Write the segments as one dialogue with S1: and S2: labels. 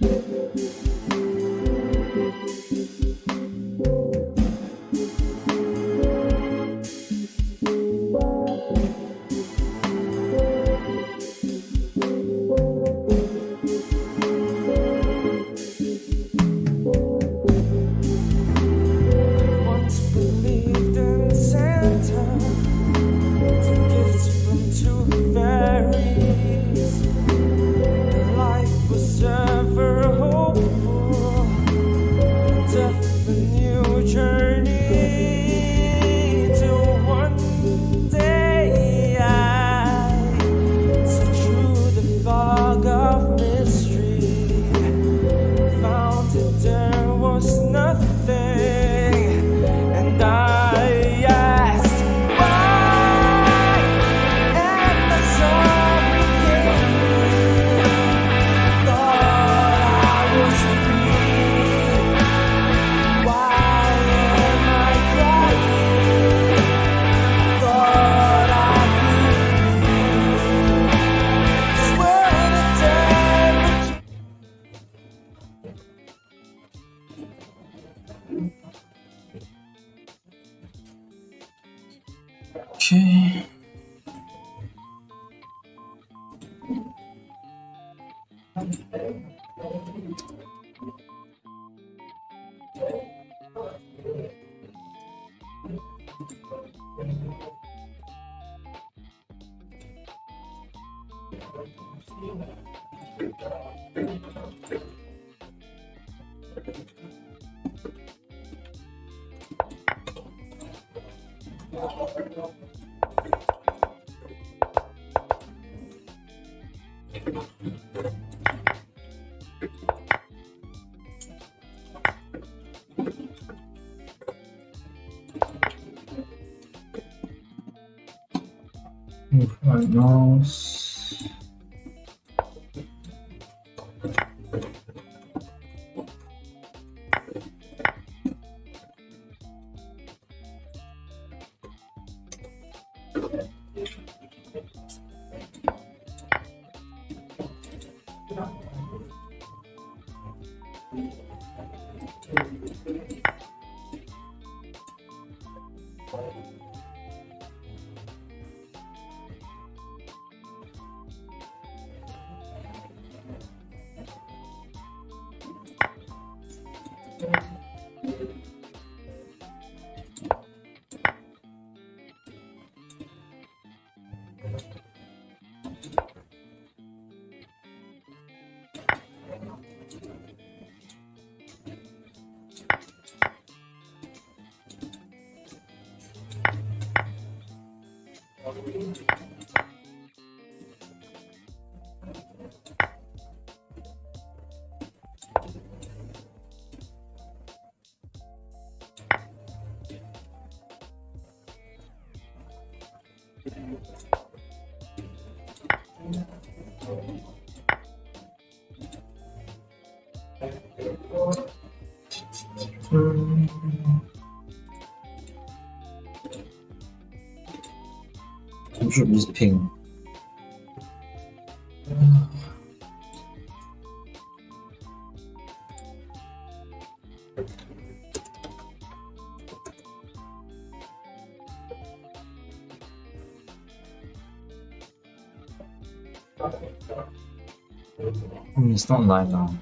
S1: Okay. Move my mouse. Control is ping. It's not 9 now.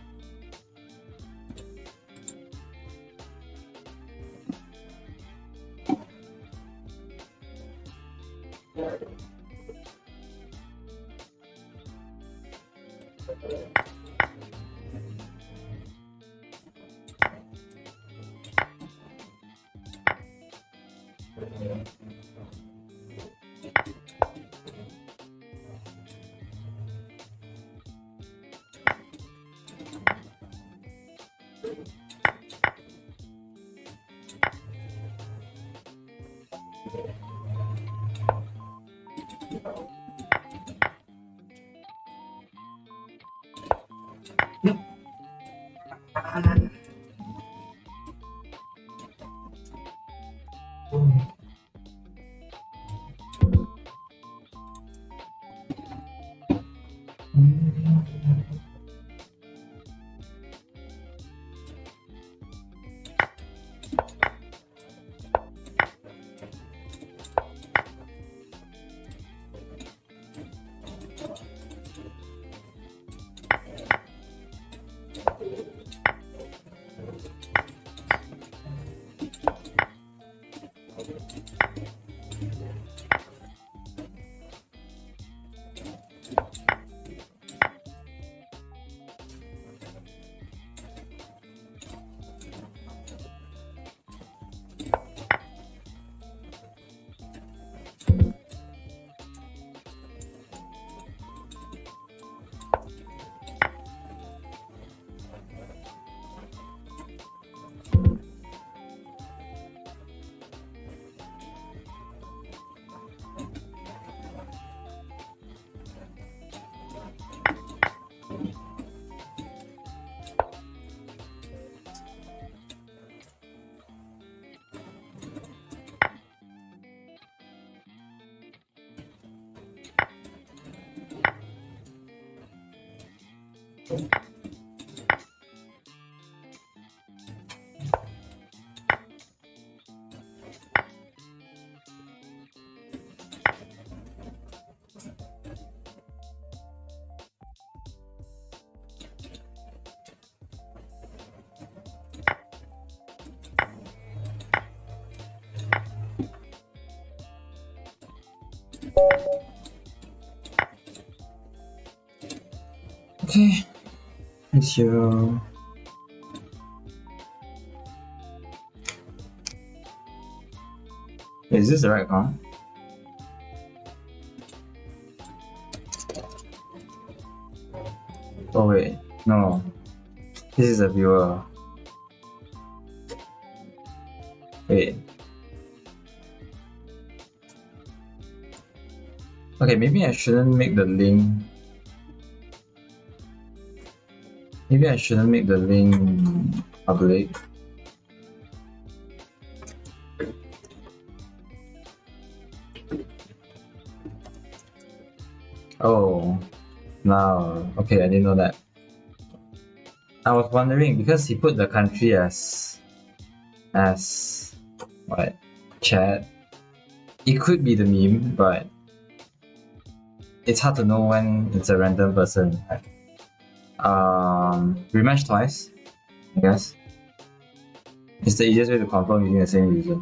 S1: Okay, it's your is this the right account? Oh wait, no. This is a viewer. Wait. Okay, maybe I shouldn't make the link. Maybe I shouldn't make the link public. Oh, now, okay, I didn't know that. I was wondering because he put the country as what, chat. It could be the meme, but it's hard to know when it's a random person. Rematch twice, I guess. It's the easiest way to confirm using the same user.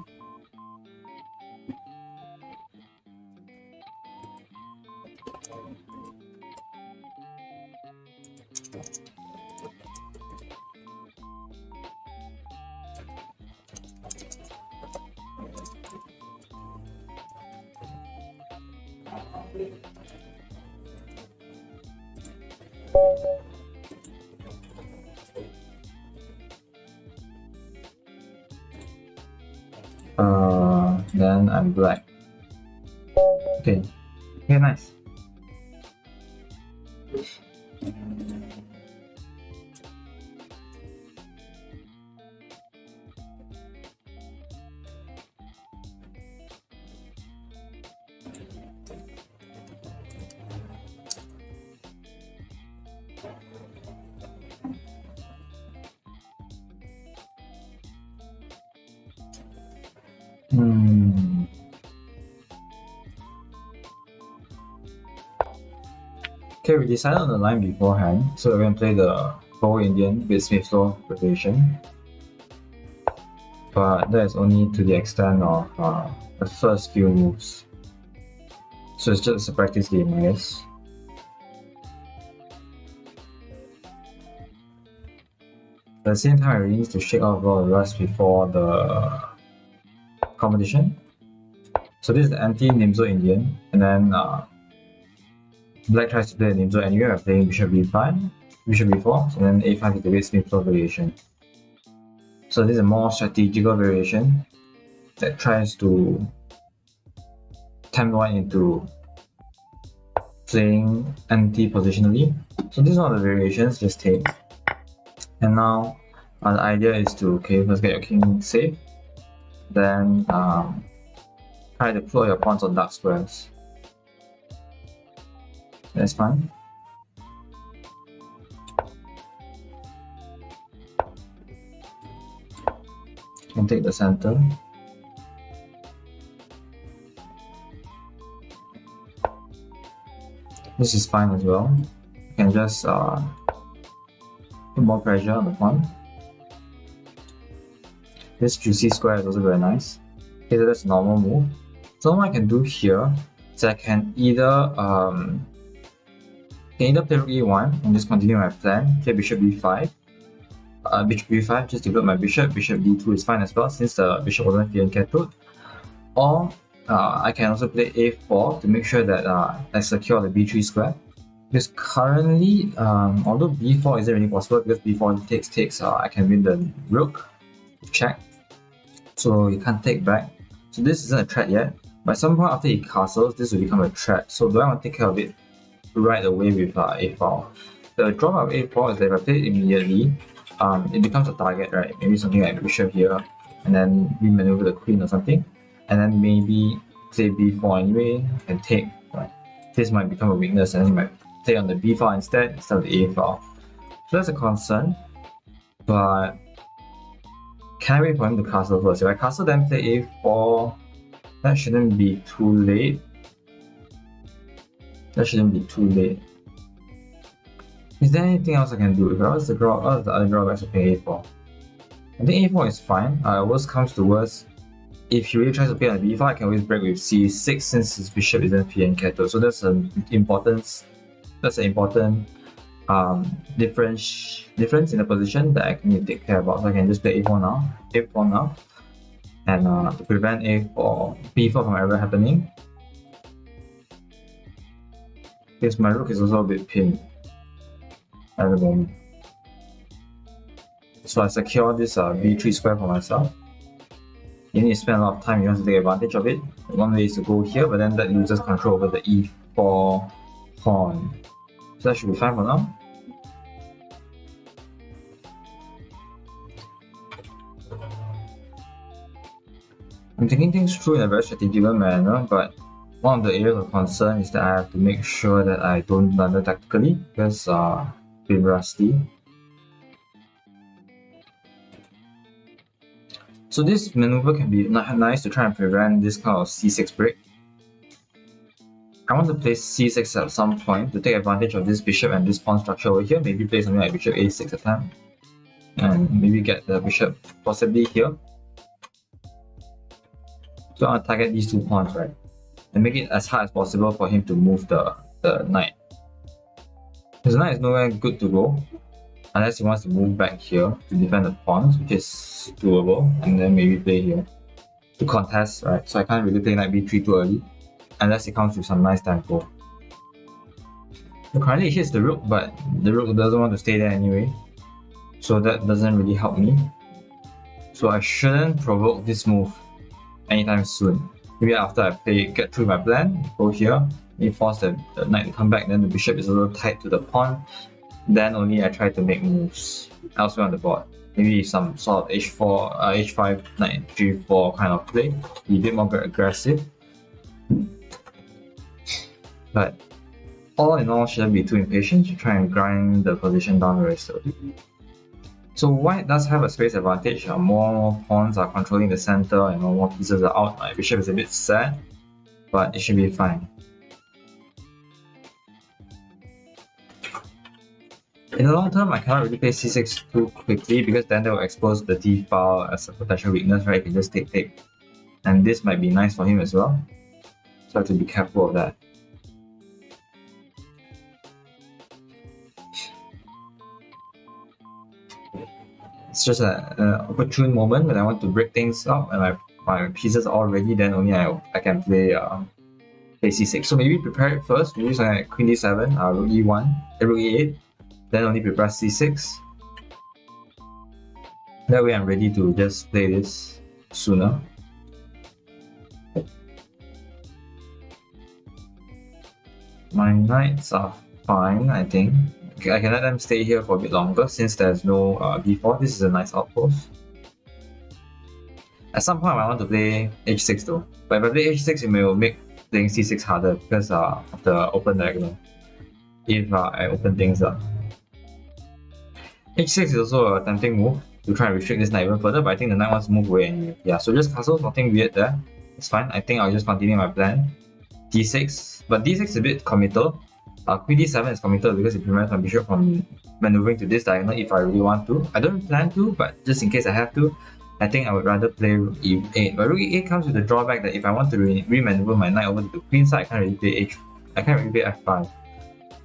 S1: Then I'm black. Okay, nice. Okay, we decided on the line beforehand, so we're going to play the Pro Indian with Smith Flow variation. But that is only to the extent of the first few moves. So it's just a practice game, I guess. At the same time, I really need to shake off all the rust before the competition. So this is the anti-Nimzo Indian, and then black tries to play the Nimzo anyway by playing bishop b5, bishop b4, and then a5 is the way Smith Flow variation. So this is a more strategical variation that tries to tempt one into playing anti-positionally. So this is one of the variations, just take. And now the idea is to, first get your king safe, then try to float your pawns on dark squares. That's fine. Can take the center. This is fine as well. You can just put more pressure on the pawn. This juicy square is also very nice. Okay, so that's a normal move. So what I can do here is I can either play rook e1 and just continue my plan. Play bishop b5. Bishop b5, just develop my bishop. Bishop d2 is fine as well since the bishop wasn't feeling captured. Or I can also play a4 to make sure that I secure the b3 square. Because currently, although b4 isn't really possible because b4 takes, I can win the rook, check. So you can't take back. So this isn't a threat yet, but at some point after he castles, this will become a threat. So do I want to take care of it right away with a4? The drawback of a4 is that if I play it immediately, it becomes a target, right? Maybe something like bishop here, and then we maneuver the queen or something, and then maybe play b4 anyway and take. Right? This might become a weakness, and then you might play on the b file instead of the a file. So that's a concern, but can I wait for him to castle first? If I castle then play a4, that shouldn't be too late. That shouldn't be too late. Is there anything else I can do? If I was to draw, what are the other drawbacks of playing a4? I think a4 is fine. Worst comes to worst, if he really tries to play on b5, I can always break with c6 since his bishop isn't fianchetto. So that's an important difference in the position that I need to take care about. So I can just play a4 now, and to prevent b4 from ever happening. Because my rook is also a bit pinned at the moment. So I secure this b3 square for myself. You need to spend a lot of time if you want to take advantage of it. One way is to go here, but then that loses control over the e4 pawn. So that should be fine for now. I'm taking things through in a very strategic manner, but one of the areas of concern is that I have to make sure that I don't blunder tactically because I've been rusty. So this maneuver can be nice to try and prevent this kind of c6 break. I want to play c6 at some point to take advantage of this bishop and this pawn structure over here. Maybe play something like bishop a6 attempt, and maybe get the bishop possibly here. So I want to target these two pawns, right? And make it as hard as possible for him to move the knight. His knight is nowhere good to go, unless he wants to move back here to defend the pawns, which is doable, and then maybe play here to contest, right? So I can't really play knight b3 too early, unless it comes with some nice tempo. So currently it hits the rook, but the rook doesn't want to stay there anyway, so that doesn't really help me. So I shouldn't provoke this move anytime soon. Maybe after I get through my plan, go here, maybe force the knight to come back, then the bishop is a little tight to the pawn, then only I try to make moves elsewhere on the board. Maybe some sort of h4, h5, knight g4 kind of play, be a bit more aggressive. But all in all, shouldn't be too impatient to try and grind the position down very slowly. So white does have a space advantage. More pawns are controlling the center and more pieces are out. My bishop is a bit sad, but it should be fine. In the long term, I cannot really play c6 too quickly because then that will expose the d file as a potential weakness, right? You can just take. And this might be nice for him as well. So I have to be careful of that. It's just an opportune moment when I want to break things up and my pieces are all ready, then only I can play c6. So maybe prepare it first, maybe something like queen d7, rook e1, rook e8, then only prepare c6. That way I'm ready to just play this sooner. My knights are fine, I think. I can let them stay here for a bit longer since there's no b4. This is a nice outpost. At some point I want to play h6 though, but if I play h6 it will make playing c6 harder because of the open diagonal. If I open things up, h6 is also a tempting move to try and restrict this knight even further, but I think the knight wants to move away anyway. Yeah, so just castle, nothing weird there. It's fine. I think I'll just continue my plan. d6, but d6 is a bit committal. Queen d7 is committal because it prevents my bishop from maneuvering to this diagonal if I really want to. I don't plan to, but just in case I have to, I think I would rather play rook e8. But rook e8 comes with the drawback that if I want to remaneuver my knight over to the queen side, I can't really play f5.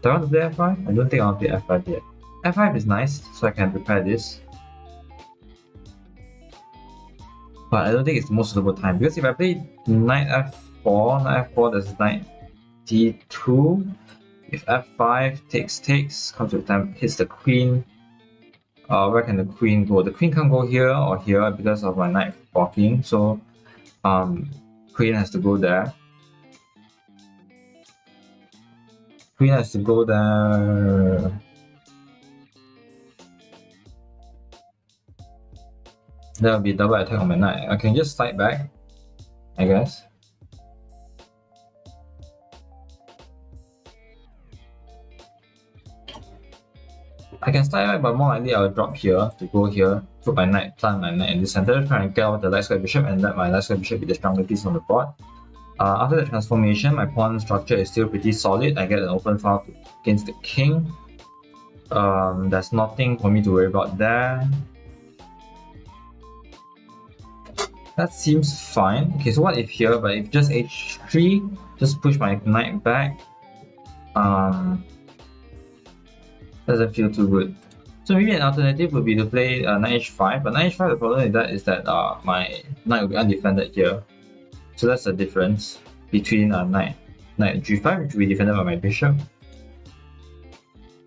S1: Do I want to play f5? I don't think I want to play f5 yet. f5 is nice, so I can prepare this. But I don't think it's the most suitable time because if I play knight f4, there's knight d2. If f5 takes, comes with time, hits the queen. Where can the queen go? The queen can't go here or here because of my knight blocking. So, queen has to go there. Queen has to go there. That will be a double attack on my knight. I can just fight back, I guess. I can start back, but more likely I'll drop here to go here, put my knight, plant my knight in the center, try and get out the light square bishop and let my light square bishop be the stronger piece on the board. After the transformation, my pawn structure is still pretty solid. I get an open file against the king. There's nothing for me to worry about there. That seems fine. Okay, so what if here, but if just h3, just push my knight back. Doesn't feel too good. So maybe an alternative would be to play knight h5, but knight h5, the problem with that is that my knight will be undefended here. So that's the difference between knight g5, which will be defended by my bishop,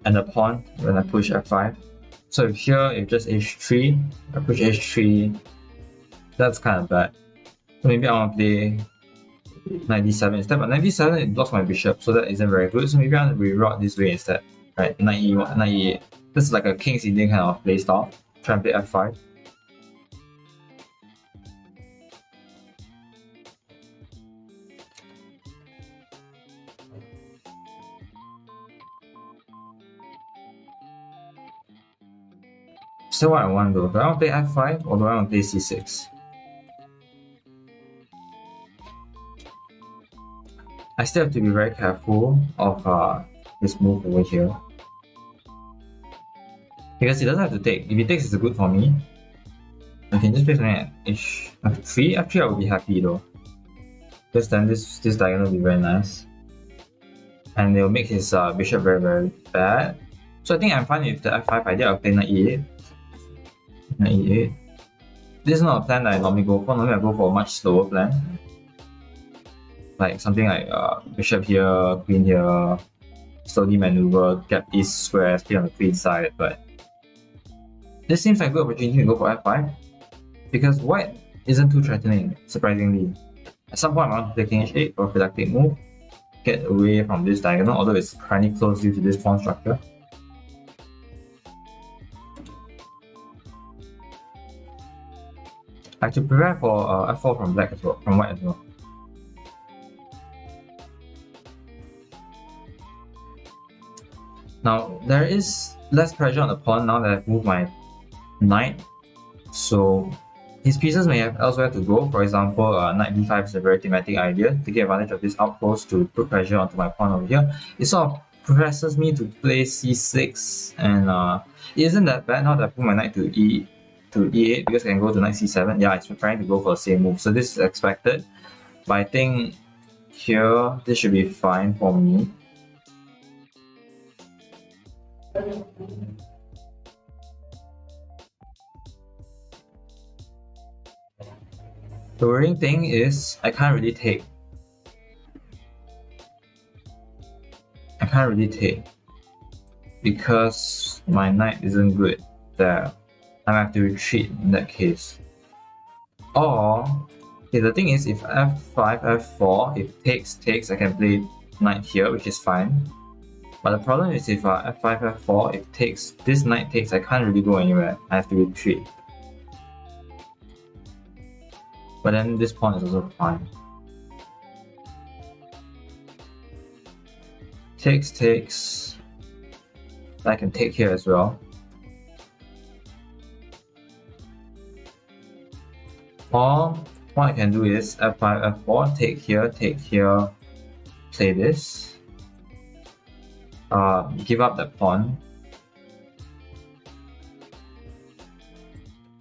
S1: and the pawn when I push f5. So if here, if just h3, I push h3, that's kind of bad. So maybe I want to play knight d7 instead, but knight d7 it blocks my bishop, so that isn't very good. So maybe I want to reroute this way instead, right? Knight e1, knight e8. This is like a King's Indian kind of playstyle. Try and play f5. So what I want though, do I want to play f5 or do I want to play c6? I still have to be very careful of this move over here. Because he doesn't have to take. If he takes, it's good for me. I can just play something at f3. F3 I will be happy though. Because then this diagonal will be very nice. And it will make his bishop very, very bad. So I think I'm fine with the f5 idea. I'll play knight e8. Knight e8. This is not a plan that I normally go for. Normally I go for a much slower plan. Like something like bishop here, queen here, slowly maneuver, get these squares, play on the queen side, but this seems like a good opportunity to go for f5 because white isn't too threatening, surprisingly. At some point I want to play king h8 for a productive move, get away from this diagonal, although it's kind of close due to this pawn structure. I have to prepare for f4 from black as well, from white as well. Now, there is less pressure on the pawn now that I've moved my knight, so his pieces may have elsewhere to go. For example, knight b5 is a very thematic idea, taking advantage of this outpost to put pressure onto my pawn over here. It sort of presses me to play c6, and it isn't that bad now that I put my knight to e8 because I can go to knight c7. Yeah, it's preparing to go for the same move, so this is expected, but I think here this should be fine for me. The worrying thing is I can't really take. Because my knight isn't good there. I have to retreat in that case. Or, okay, the thing is if f5, f4, if takes, I can play knight here, which is fine. But the problem is if f5, f4, if takes, this knight takes, I can't really go anywhere. I have to retreat. But then this pawn is also fine. Takes. I can take here as well. Or what I can do is f5, f4, take here, play this. Give up that pawn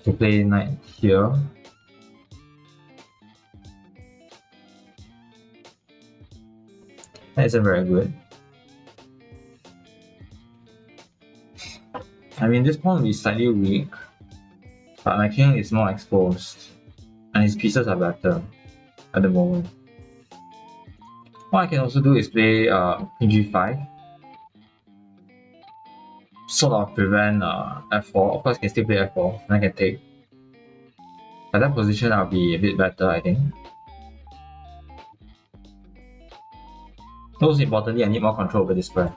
S1: to play knight here. That isn't very good. I mean, this pawn will be slightly weak, but my king is more exposed, and his pieces are better at the moment. What I can also do is play king g5. Sort of prevent f4. Of course, I can still play f4, and I can take. At that position, I'll be a bit better, I think. Most importantly, I need more control over this square.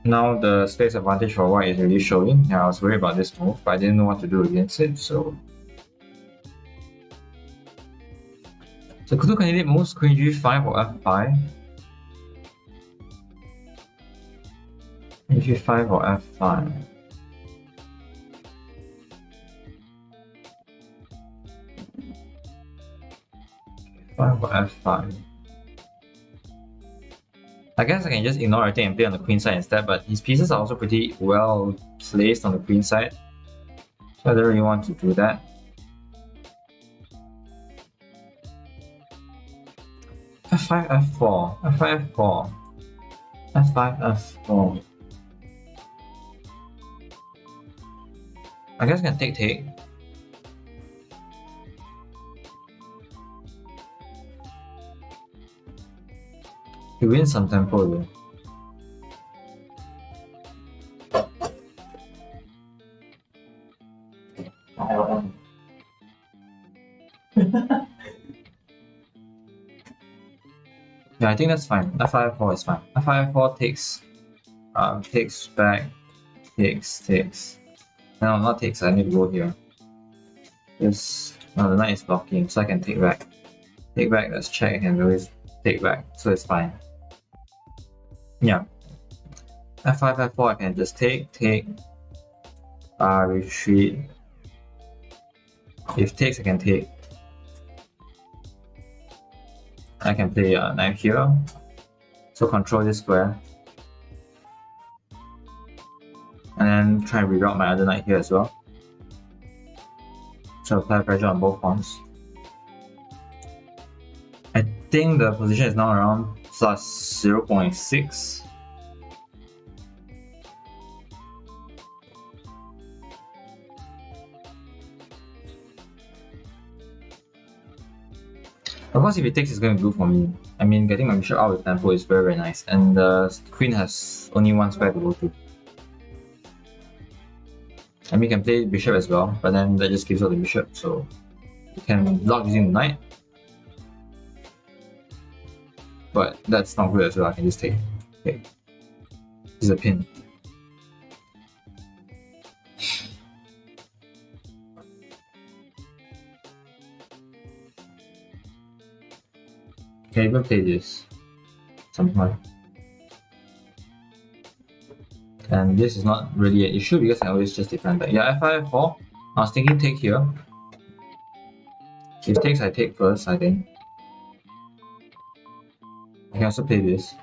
S1: Now the space advantage for white is really showing. Yeah, I was worried about this move, but I didn't know what to do against it, so... So two candidate moves, queen g5 or f5. H5 or F5. F5 or F5. I guess I can just ignore everything and play on the queen side instead, but his pieces are also pretty well placed on the queen side, so I don't really want to do that. F5, F4, F5, F4, F5, F4. I guess I can take. He wins some tempo though. Yeah, I think that's fine. F5, F4 is fine. F5, F4 takes back, takes. No, not takes, I need to go here. Yes, no, the knight is blocking, so I can take back. Take back, let's check, I can always take back, so it's fine. Yeah. F5, F4, I can just take, retreat. If takes, I can take. I can play a knight here, so control this square. And then try and reroute my other knight here as well. So apply pressure on both pawns. I think the position is now around plus 0.6. Of course, if it takes, it's going to be good for me. I mean, getting my bishop out with tempo is very nice, and the queen has only one square to go to. I mean, you can play bishop as well, but then that just gives out the bishop, so you can block using the knight. But that's not good as well, I can just take. Okay. This is a pin. Can even play this sometime. And this is not really an issue because I always just defend that. Yeah, F5, F4. I was thinking take here. If takes, I take first, I think. I can also play this.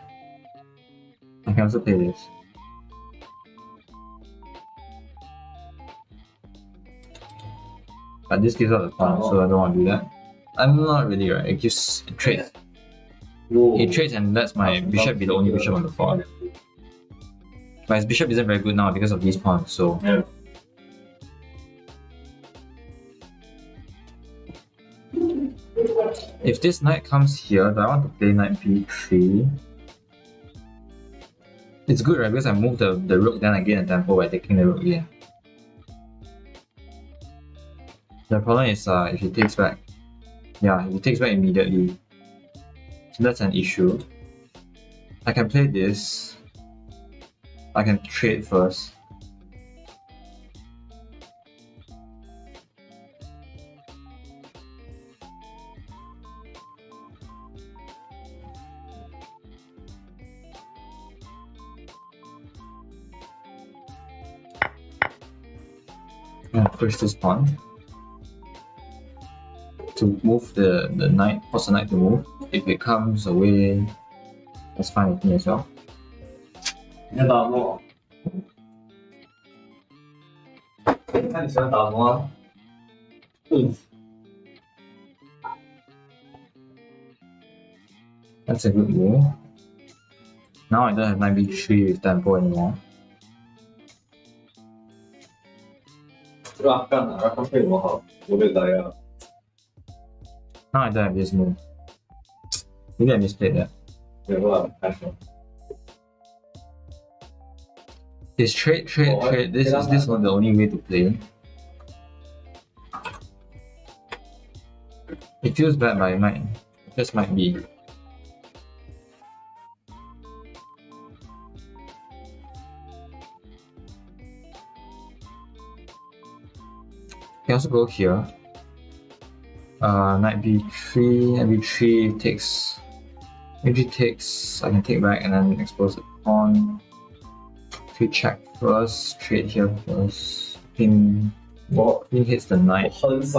S1: But this gives out the pawn, so I don't want to do that. I'm not really right, it gives a trade. It trades and lets my bishop be the only bishop on the board. But his bishop isn't very good now because of these pawns, so... Yeah. If this knight comes here, do I want to play knight b3? It's good, right? Because I move the rook, then I gain a tempo by taking the rook here. The problem is if he takes back. Yeah, if he takes back immediately. So that's an issue. I can play this. I can trade first. And push this pawn to move the knight, force the knight to move. If it comes away, that's fine with me as well. That's a good move. Now I don't have knight b3 with tempo anymore. Now I don't have this move. Maybe I misplayed that. This trade. This is not the only way to play. It feels bad, but it might. It just might be. You can also go here. Knight b3, knight b3 takes. If he takes, I can take back and then expose the pawn. Quick check first, trade here first. Queen hits the knight. It's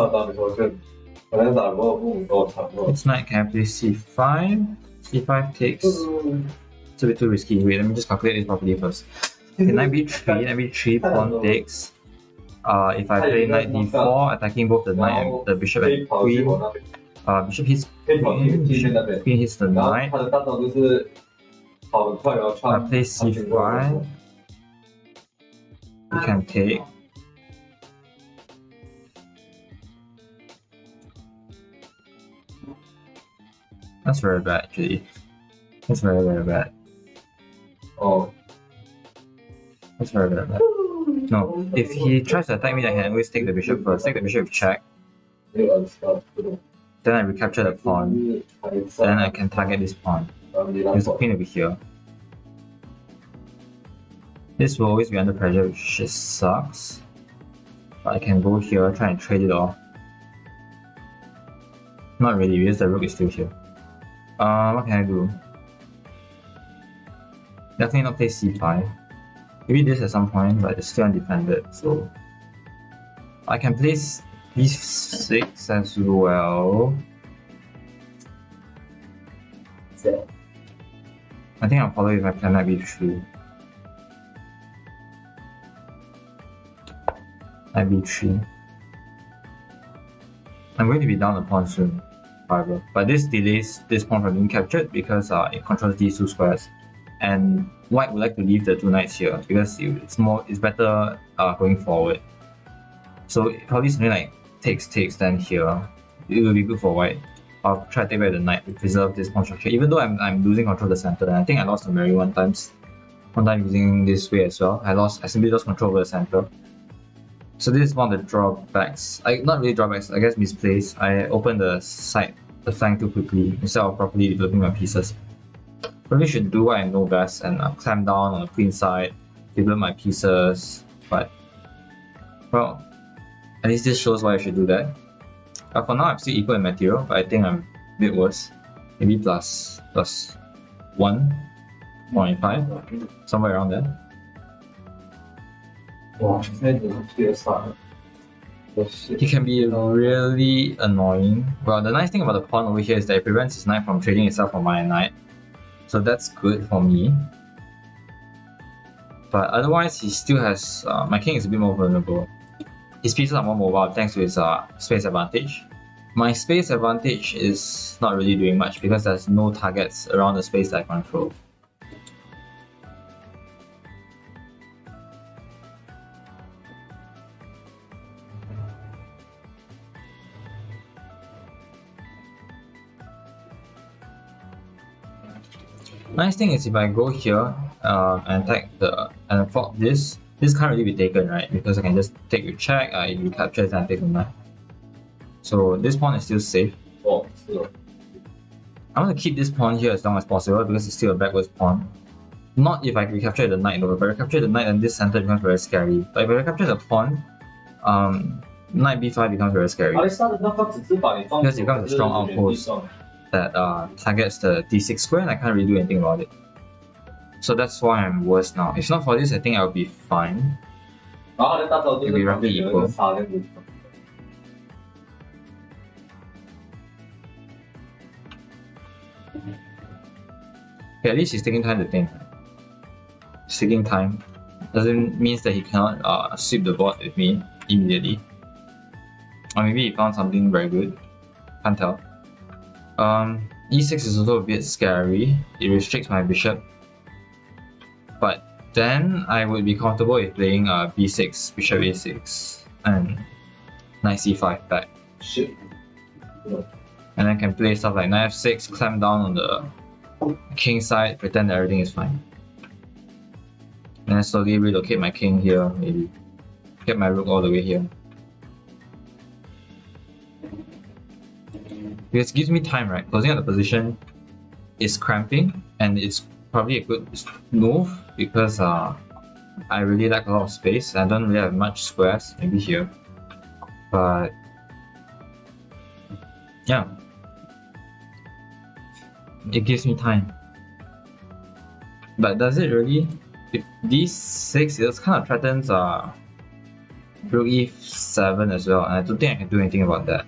S1: knight, can I play c5? c5 takes. It's a bit too risky. Wait, let me just calculate this properly first. Okay, knight b3, knight b3, pawn takes. If I play knight d4, attacking both the knight and the bishop and queen. Bishop hits queen, queen hits the knight. I play c5. You can take. That's very bad actually. That's very, very bad.
S2: Oh.
S1: That's very, very bad. No, if he tries to attack me, I can always take the bishop first. Take the bishop with check. Then I recapture the pawn. Then I can target this pawn. Because the queen will be here. This will always be under pressure, which just sucks. But I can go here, try and trade it off. Not really, because the rook is still here. What can I do? Definitely not play c5. Maybe this at some point, but it's still undefended, so I can place b6 as well. I think I'll follow if I play knight b3. Knight b3. I'm going to be down a pawn soon, however, but this delays this pawn from being captured because it controls these two squares. And white would like to leave the two knights here because it's better going forward. So probably something like takes then here. It will be good for white. I'll try to take back the knight to preserve this pawn structure. Even though I'm losing control of the center, and I think I lost the meri one time using this way as well. I simply lost control over the center. So this is one of the drawbacks. Not really drawbacks, I guess misplaced. I opened the flank too quickly instead of properly developing my pieces. Probably should do what I know best and clamp down on the queen side, develop my pieces, but well, at least this shows why I should do that. For now I'm still equal in material, but I think I'm a bit worse. Maybe plus 1.5, somewhere around there. He can be really annoying. Well, the nice thing about the pawn over here is that it prevents his knight from trading itself for my knight. So that's good for me. But otherwise, he still has... my king is a bit more vulnerable. His pieces are more mobile thanks to his space advantage. My space advantage is not really doing much because there's no targets around the space that I control. Nice thing is if I go here and attack and fork this can't really be taken, right? Because I can just take your check, you capture it and take the knight. So this pawn is still safe. I want to keep this pawn here as long as possible because it's still a backwards pawn. Not if I recapture the knight though. If I recapture the knight then this center becomes very scary. But if I recapture the pawn, knight b5 becomes very scary. Because it becomes a strong outpost that targets the d6 square and I can't really do anything about it. So that's why I'm worse now. If not for this, I think I'll be fine. It'll be roughly equal. Okay, at least he's taking time to think. He's taking time. Doesn't mean that he cannot sweep the board with me immediately. Or maybe he found something very good. Can't tell. E6 is also a bit scary. It restricts my bishop. But then I would be comfortable with playing b6, bishop a6, and knight c5 back. And I can play stuff like knight f6, clamp down on the king side, pretend that everything is fine. And then slowly relocate my king here, maybe. Get my rook all the way here. Because it gives me time, right? Closing out the position is cramping, and it's probably a good move because I really lack a lot of space. I don't really have much squares, maybe here. But yeah, it gives me time. But does it really? If d6, it kind of threatens rook e7 as well, and I don't think I can do anything about that.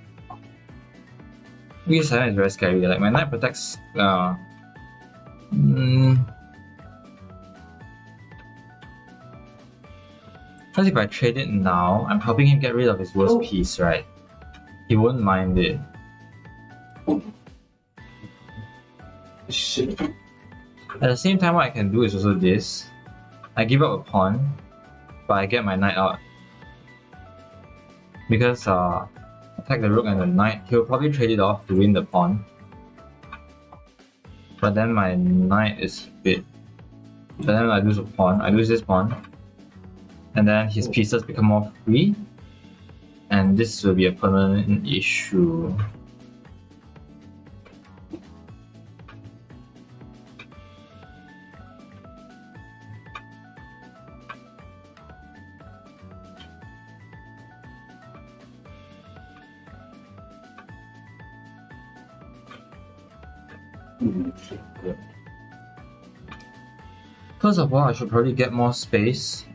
S1: Rook e7 is very scary. Like my knight protects. Because if I trade it now, I'm helping him get rid of his worst piece, right? He won't mind it.
S2: Shit.
S1: At the same time, what I can do is also this. I give up a pawn, but I get my knight out. Because attack the rook and the knight, he'll probably trade it off to win the pawn. But then my knight is bit. But then I lose a pawn. I lose this pawn. And then his pieces become more free. And this will be a permanent issue. First of all, I should probably get more space.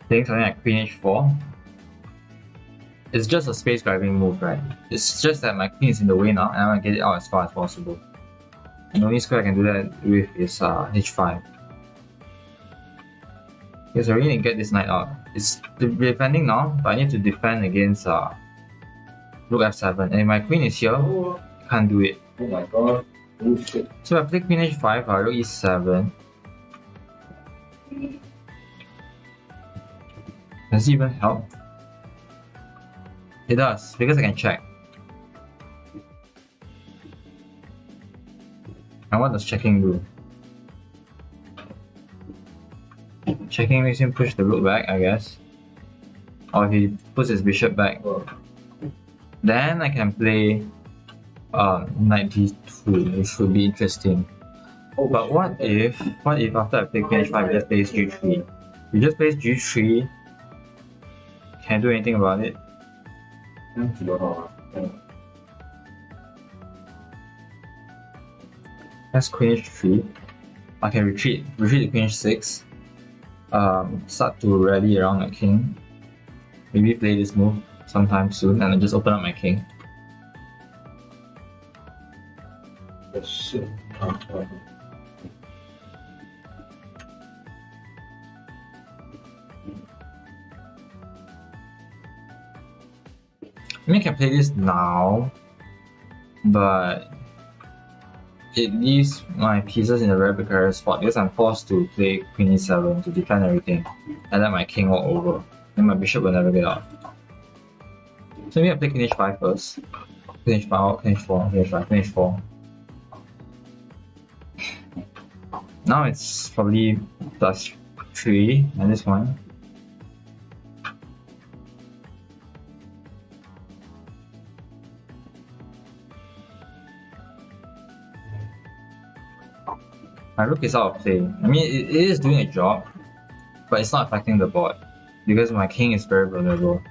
S1: Playing something like Queen h4. It's just a space grabbing move, right? It's just that my queen is in the way now and I want to get it out as far as possible. And the only square I can do that with is h5. Because I really need to get this knight out. It's defending now, but I need to defend against rook f7. And if my queen is here, I can't do it.
S2: Oh my god. Oh shit.
S1: So if I play queen h5, rook e7. Does it even help? It does, because I can check. And what does checking do? Checking makes him push the rook back, I guess. Or if he puts his bishop back. Then I can play knight d2, which would be interesting. But what if after I play queen h5 he just plays g3? If he just plays g3, can I do anything about it? That's queen h3. I can retreat to queen h6. Start to rally around my king. Maybe play this move sometime soon and then just open up my king.
S2: Shit.
S1: I mean, I can play this now, but it leaves my pieces in a very precarious spot because I'm forced to play queen e7 to defend everything and let my king walk over. Then my bishop will never get out. So maybe I play queen h5 first. Queen h5, queen h4, queen h5, queen h4. Now it's probably +3 and this one. My rook is out of play. I mean, it is doing a job, but it's not affecting the board because my king is very vulnerable.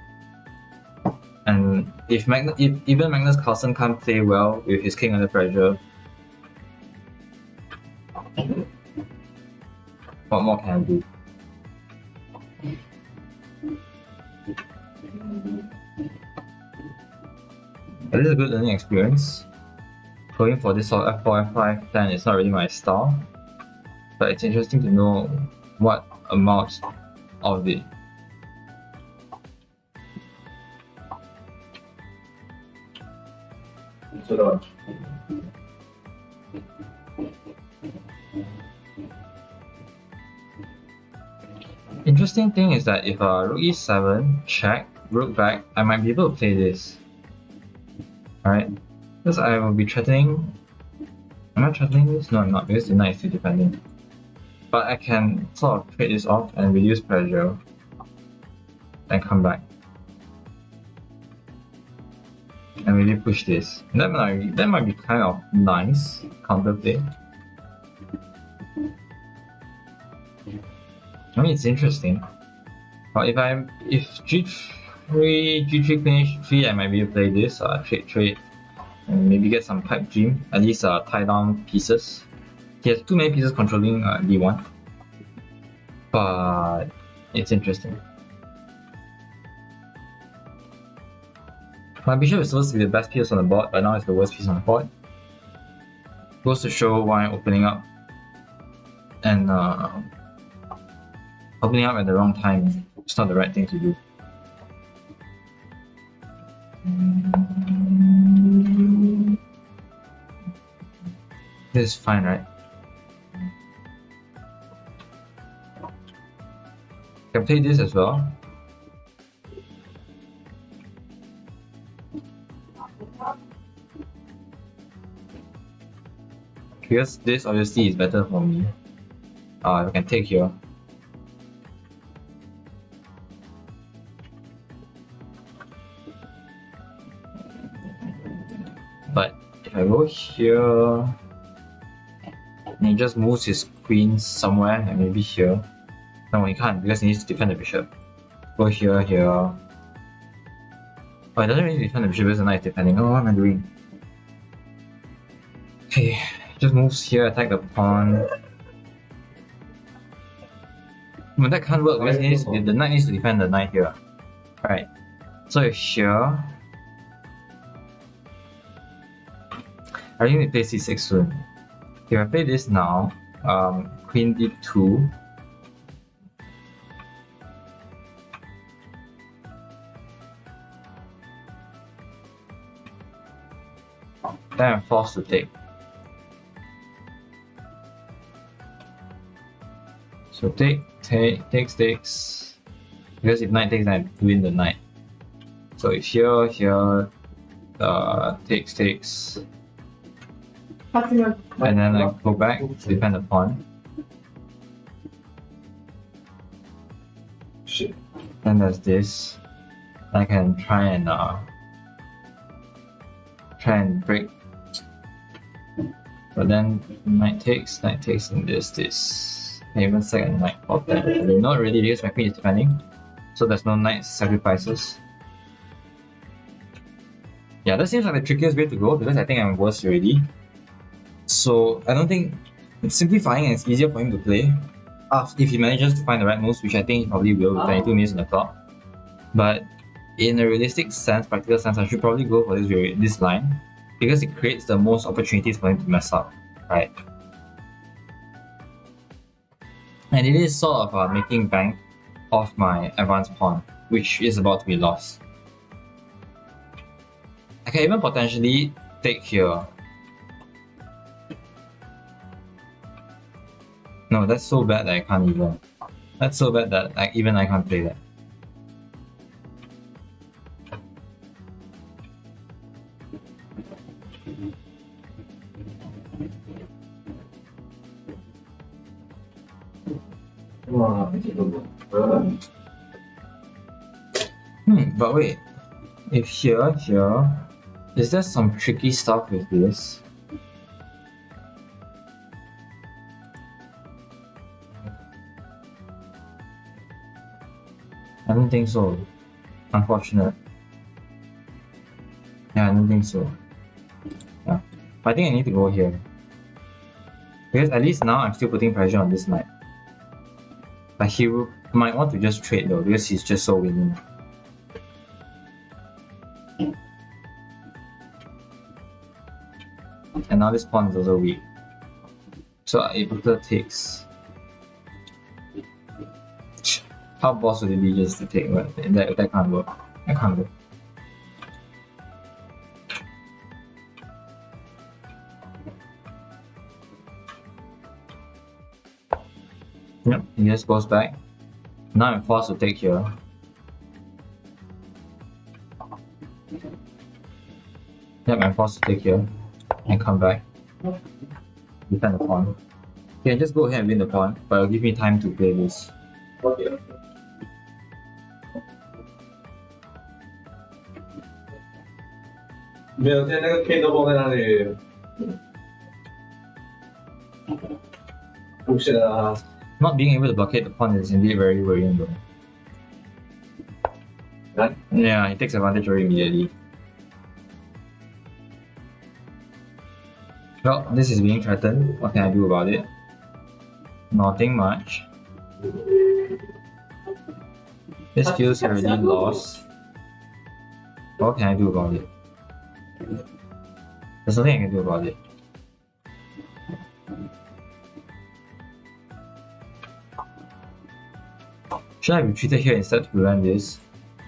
S1: And if even Magnus Carlsen can't play well with his king under pressure, what more can I do? But this is a good learning experience. Going for this sort of f4, f5 plan is not really my style, but it's interesting to know what amounts of it. Interesting thing is that if rook e7, check, rook back, I might be able to play this. Alright, because I will be threatening. Am I threatening this? No, I'm not, because the knight is still defending. But I can sort of trade this off and reduce pressure and come back. And maybe push this. That might be kind of nice counterplay. I mean, it's interesting. But if g3 queen h3, I might be able to play this, trade, and maybe get some pipe dream, at least tie down pieces. He has too many pieces controlling d1. but it's interesting. My bishop is supposed to be the best piece on the board, but now it's the worst piece on the board. Goes to show why I'm opening up. And opening up at the wrong time, it's not the right thing to do. This is fine, right? I can play this as well. Because this obviously is better for me. I can take here. But if I go here, and he just moves his queen somewhere, and maybe here. No, he can't because he needs to defend the bishop. Go here, here. Oh, it doesn't really defend the bishop because the knight is defending. Oh, what am I doing? Okay, just moves here, attack the pawn. But that can't work because the knight needs to defend the knight here. Right. So if here, I really need to play c6 soon. If I play this now, queen d2. Then I'm forced to take. So takes. Because if knight takes, then I win the knight. So if here, takes. And then I go back to defend the pawn.
S2: Shit.
S1: Then there's this. I can try and break. But then knight takes, and this. And even second knight pop that. Not really because my queen is defending. So there's no knight sacrifices. Yeah, that seems like the trickiest way to go because I think I'm worse already. So I don't think it's simplifying and it's easier for him to play if he manages to find the right moves, which I think he probably will with 22 minutes on the clock. But in a realistic sense, practical sense, I should probably go for this line because it creates the most opportunities for him to mess up, right? And it is sort of making bank off my advanced pawn, which is about to be lost. I can even potentially take here. No, that's so bad that I can't even. That's so bad that even I can't play that. But wait. If here, is there some tricky stuff with this? I don't think so. Unfortunate. Yeah, I don't think so. Yeah. But I think I need to go here. Because at least now I'm still putting pressure on this knight. But he might want to just trade though, because he's just so winning. And now this pawn is also weak. So if Victor takes... How boss would it be just to take? But that can't work. That can't work. Yep, he just goes back. Now I'm forced to take here. Yep, I'm forced to take here. And come back. Defend the pawn. You can just go ahead and win the pawn, but it'll give me time to play this.
S2: Okay. 没有，现在那个 K 都放在那里。不是啊。
S1: Not being able to blockade the pawn is indeed very worrying though.
S2: Right?
S1: Yeah, he takes advantage very immediately. Well, this is being threatened. What can I do about it? Nothing much. This feels already lost. What can I do about it? There's nothing I can do about it. Should I have retreated here instead to prevent this?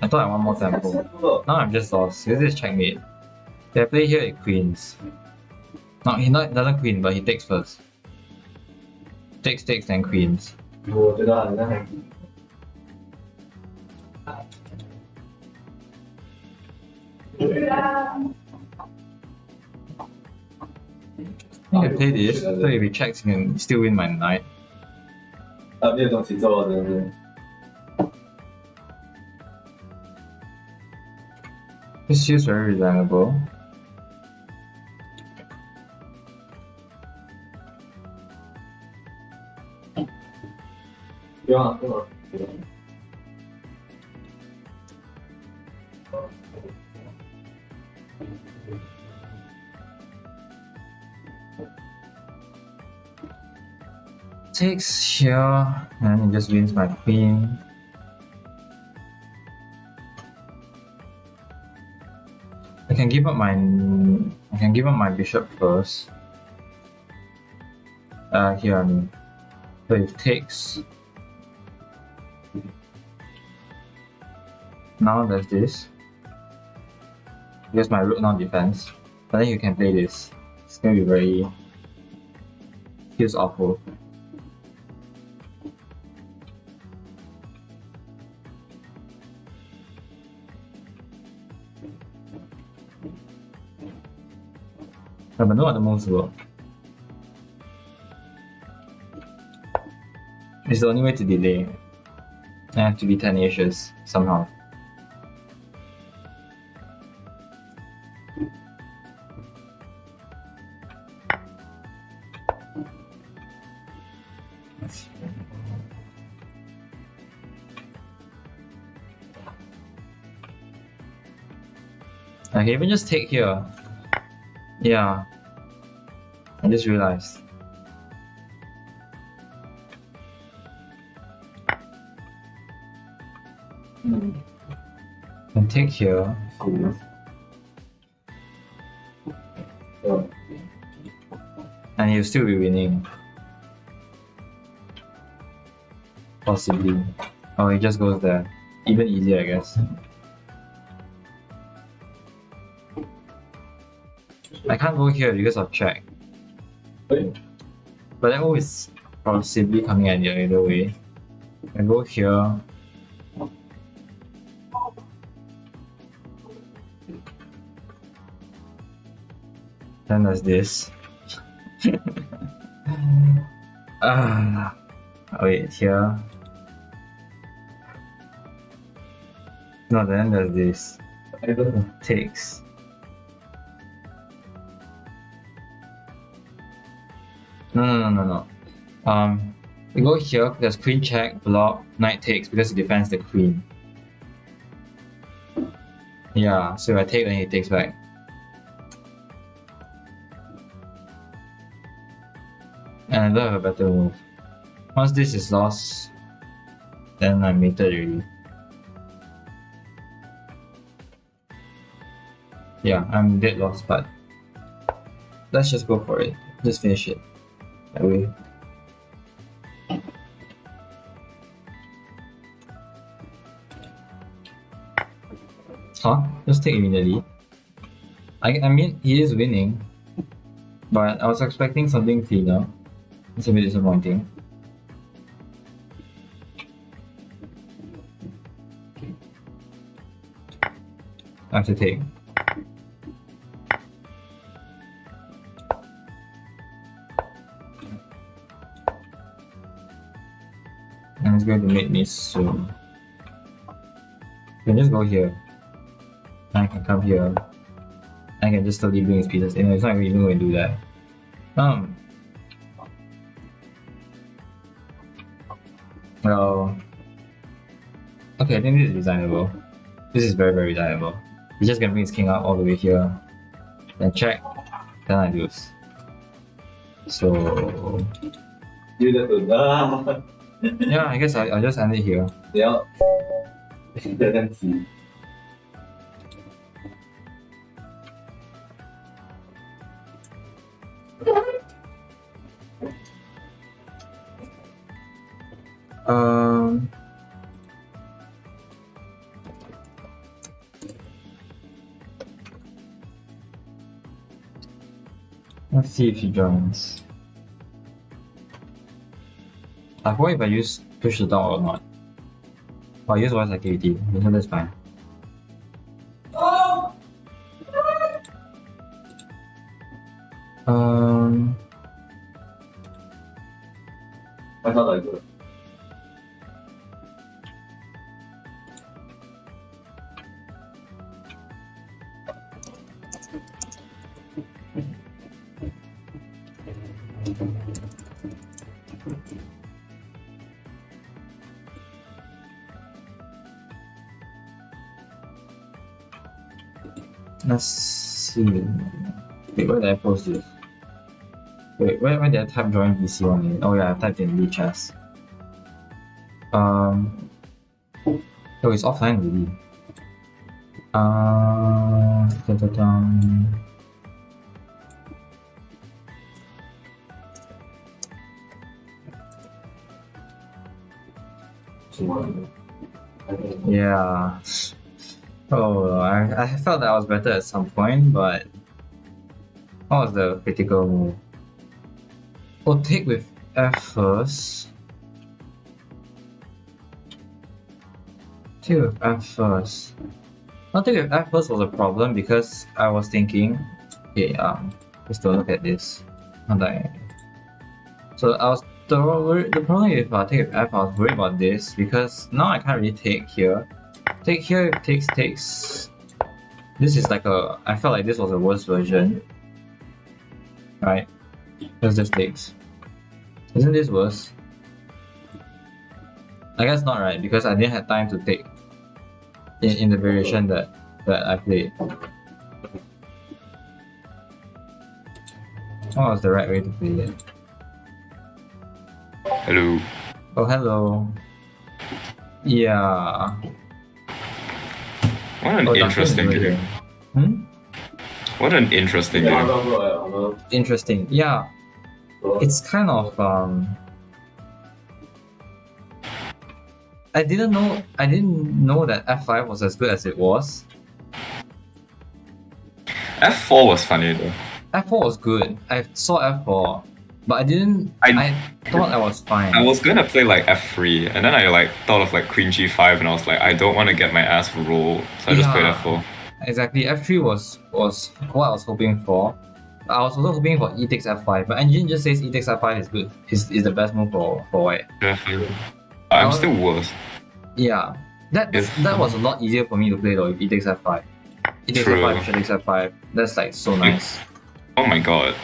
S1: I thought I want more tempo. Now I'm just lost. This is checkmate. If I play here, it queens. No, he doesn't queen, but he takes first. Takes, then queens.
S2: 我觉得好像还
S1: I can play this, so if he checks, he can still win my knight.
S2: 没有东西做，真的是。
S1: This feels very reasonable.
S2: Yeah.
S1: Takes here, and he just wins my queen. I can give up my bishop first. Here I mean. So it takes. Now there's this. Because my rook now defense. But then you can play this. It's gonna be very feels awful. But no other moves work. It's the only way to delay. I have to be tenacious somehow. I can even just take here. Yeah, I just realized. And take here. And you'll still be winning. Possibly. Oh, it just goes there. Even easier, I guess. I can't go here because of check.
S2: Wait.
S1: But that move is possibly coming at the other way. I go here. Then there's this. Wait, here. No, then there's this.
S2: I don't know.
S1: Takes. No. We go here, there's queen check, block, knight takes because it defends the queen. Yeah, so if I take, then he takes back. And I don't have a better move. Once this is lost, then I'm mated already. Yeah, I'm dead lost, but let's just go for it. Just finish it. That way. Huh? Just take immediately. I mean, he is winning, but I was expecting something cleaner. It's a bit disappointing. I have to take. And it's going to make me soon. I can just go here. I can come here. I can just slowly bring his pieces in. It's not even going to do that. Well, okay, I think this is designable. This is very, very designable. He's just gonna bring his king up all the way here. Then check. Then I lose. So
S2: You just
S1: Yeah, I guess I'll just end it here.
S2: 你要有点急。
S1: Um, let's see if he joins. I forgot if I use push the dog or not. Oh, I use voice activity, so that's fine. Um,
S2: 看到哪一个？
S1: let's see. Wait, where did I post this? Wait, where did I type join VC on it? Oh yeah, I typed in Lichess. Oh, it's offline already. Yeah. Oh, I felt that I was better at some point, but what was the critical move? Oh, take with F first. Take with F first. Not take with F first was a problem because I was thinking, okay, let's take a look at this. So I was the problem with take with F, I was worried about this because now I can't really take here. Take here takes. This is like I felt like this was a worse version. Right? Because this takes. Isn't this worse? I guess not, right? Because I didn't have time to take in the variation that I played. What was the right way to play it?
S3: Hello.
S1: Oh, hello. Yeah.
S3: What an interesting game.
S1: Hmm?
S3: What an interesting game.
S1: Interesting. Yeah. It's kind of I didn't know that F5 was as good as it was.
S3: F4 was funny though.
S1: F4 was good. I saw F4, but I thought I was fine.
S3: I was gonna play like F3, and then I like thought of like Queen G5, and I was like, I don't want to get my ass rolled, so I just played F4.
S1: Exactly. F3 was what I was hoping for. I was also hoping for E takes F5, but engine just says E takes F5 is good. Is the best move for white.
S3: Definitely. I'm still worse.
S1: Yeah. That was a lot easier for me to play though if E takes F5. E takes
S3: True.
S1: F5, Bishop takes F5. That's like so nice.
S3: Oh my god.